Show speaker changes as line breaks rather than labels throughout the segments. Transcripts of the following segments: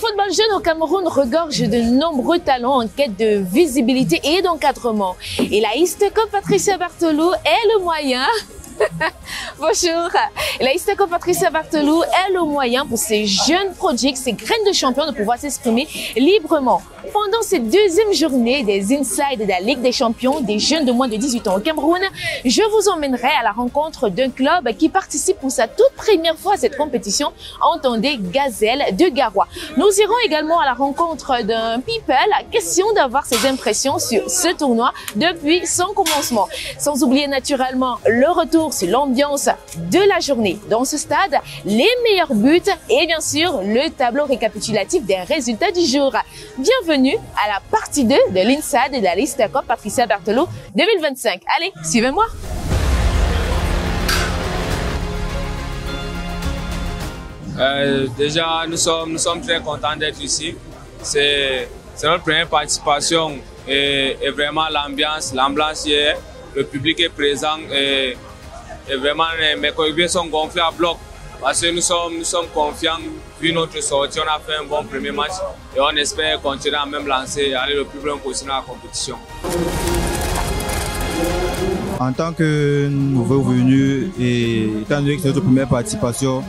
football jeune au Cameroun regorge de nombreux talents en quête de visibilité et d'encadrement. Et la Isteco Patricia Bartolou est le moyen. Bonjour. La Isteco Patricia Bartolou est le moyen pour ces jeunes projets, ces graines de champions de pouvoir s'exprimer librement. Pendant cette deuxième journée des Inside de la Ligue des champions des jeunes de moins de 18 ans au Cameroun, je vous emmènerai à la rencontre d'un club qui participe pour sa toute première fois à cette compétition, entendez Gazelle de Garoua. Nous irons également à la rencontre d'un people, question d'avoir ses impressions sur ce tournoi depuis son commencement. Sans oublier naturellement le retour sur l'ambiance de la journée dans ce stade, les meilleurs buts et bien sûr le tableau récapitulatif des résultats du jour. Bienvenue à la partie 2 de l'Inside de la Isteco Patricia Bartolou 2025. Allez, suivez-moi.
Déjà, nous sommes très contents d'être ici. C'est notre première participation et vraiment l'ambiance hier, le public est présent et vraiment mes coéquipiers sont gonflés à bloc parce que nous sommes confiants. Vu notre sortie, on a fait un bon premier match et on espère continuer à même lancer et aller le plus loin possible dans la compétition.
En tant que nouveau venu et étant donné que c'est notre première participation,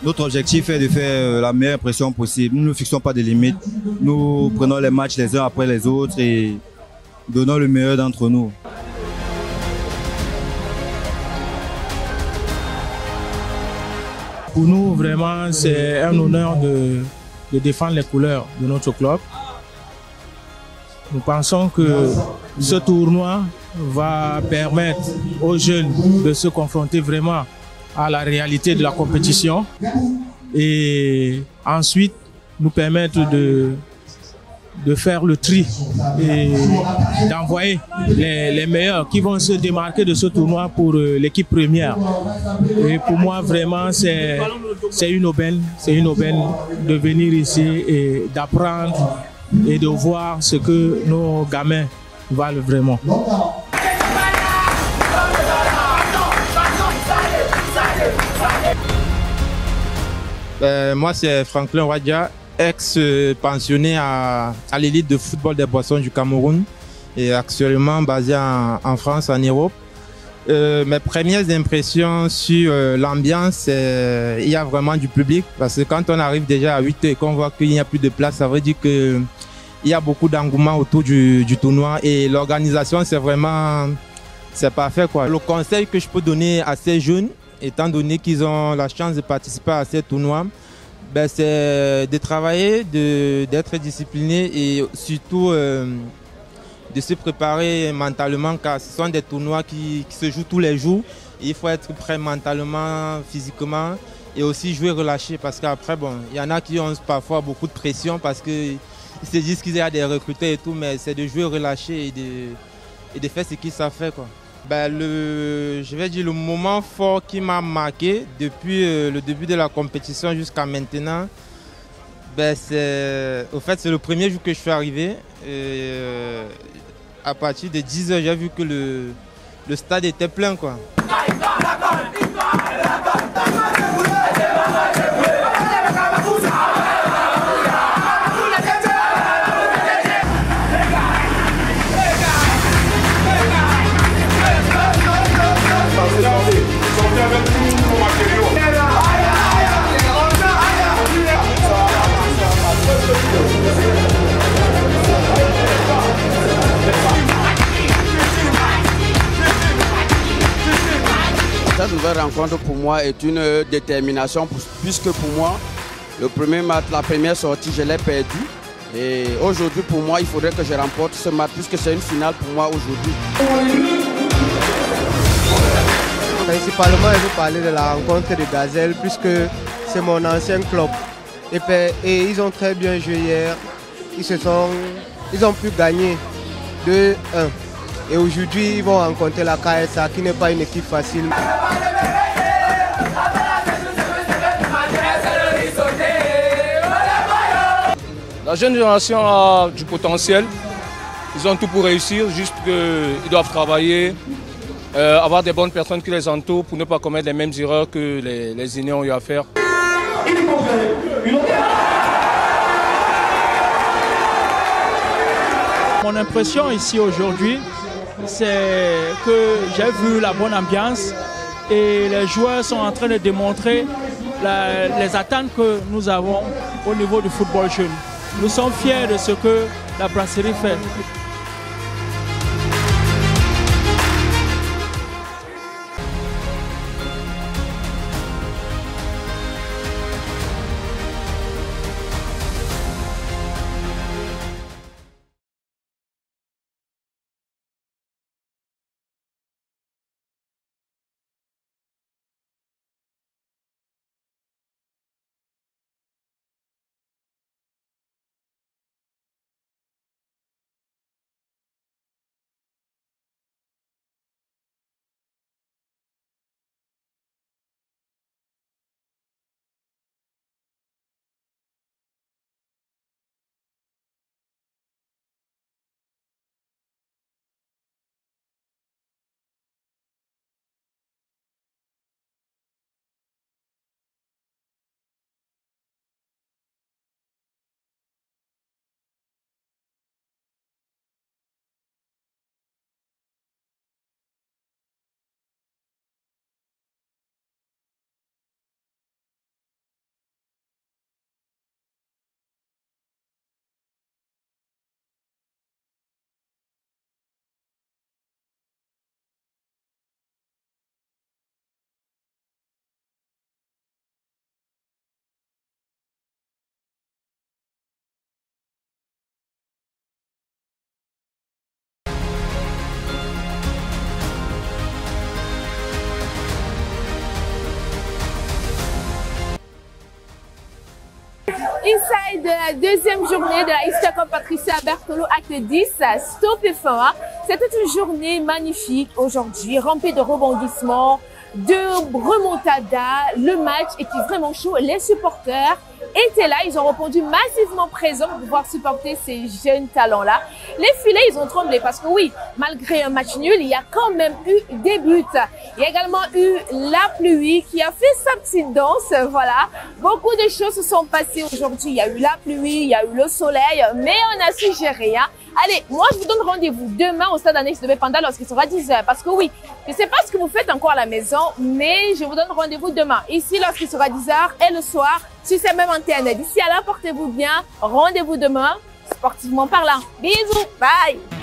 notre objectif est de faire la meilleure impression possible. Nous ne fixons pas de limites. Nous prenons les matchs les uns après les autres et donnons le meilleur d'entre nous.
Pour nous, vraiment, c'est un honneur de défendre les couleurs de notre club. Nous pensons que ce tournoi va permettre aux jeunes de se confronter vraiment à la réalité de la compétition et ensuite nous permettre de faire le tri et d'envoyer les meilleurs qui vont se démarquer de ce tournoi pour l'équipe première. Et pour moi, vraiment, c'est une aubaine de venir ici et d'apprendre et de voir ce que nos gamins valent vraiment.
Moi, c'est Franklin Wadja, ex-pensionné à l'élite de football des Boissons du Cameroun et actuellement basé en France, en Europe. Mes premières impressions sur l'ambiance, il y a vraiment du public parce que quand on arrive déjà à 8h et qu'on voit qu'il n'y a plus de place, ça veut dire qu'il y a beaucoup d'engouement autour du tournoi et l'organisation, c'est parfait, quoi. Le conseil que je peux donner à ces jeunes, étant donné qu'ils ont la chance de participer à ces tournois, c'est de travailler, d'être discipliné et surtout de se préparer mentalement car ce sont des tournois qui se jouent tous les jours. Il faut être prêt mentalement, physiquement et aussi jouer relâché parce qu'après, il y en a qui ont parfois beaucoup de pression parce qu'ils se disent qu'il y a des recruteurs et tout, mais c'est de jouer relâché et de faire ce qu'ils savent faire, quoi. Je vais dire le moment fort qui m'a marqué depuis le début de la compétition jusqu'à maintenant, c'est le premier jour que je suis arrivé. À partir de 10h, j'ai vu que le stade était plein, quoi.
Cette nouvelle rencontre pour moi est une détermination puisque pour moi, le premier match, la première sortie, je l'ai perdu. Et aujourd'hui, pour moi, il faudrait que je remporte ce match puisque c'est une finale pour moi aujourd'hui.
Principalement, je veux parler de la rencontre de Gazelle puisque c'est mon ancien club. Et ils ont très bien joué hier. Ils ont pu gagner 2-1. Et aujourd'hui, ils vont rencontrer la KSA qui n'est pas une équipe facile.
La jeune génération a du potentiel. Ils ont tout pour réussir, juste qu'ils doivent travailler, avoir des bonnes personnes qui les entourent pour ne pas commettre les mêmes erreurs que les aînés ont eu à faire.
mon impression ici aujourd'hui, c'est que j'ai vu la bonne ambiance et les joueurs sont en train de démontrer les attentes que nous avons au niveau du football jeune. Nous sommes fiers de ce que la brasserie fait.
Inside de la deuxième journée de la Easter Cup Patricia Berthelot acte 10, stupéfiant. C'était une journée magnifique aujourd'hui, remplie de rebondissements, de remontada. Le match était vraiment chaud. Les supporters étaient là, ils ont répondu massivement présents pour pouvoir supporter ces jeunes talents-là. Les filets, ils ont tremblé parce que oui, malgré un match nul, il y a quand même eu des buts. Il y a également eu la pluie qui a fait sa petite danse, voilà. Beaucoup de choses se sont passées aujourd'hui. Il y a eu la pluie, il y a eu le soleil, mais on a su gérer, hein. Allez, moi je vous donne rendez-vous demain au stade Annexe de Bépanda lorsqu'il sera 10h. Parce que oui, je ne sais pas ce que vous faites encore à la maison, mais je vous donne rendez-vous demain. Ici lorsqu'il sera 10h et le soir sur ces mêmes antennes. D'ici là, portez-vous bien. Rendez-vous demain, sportivement parlant. Bisous, bye.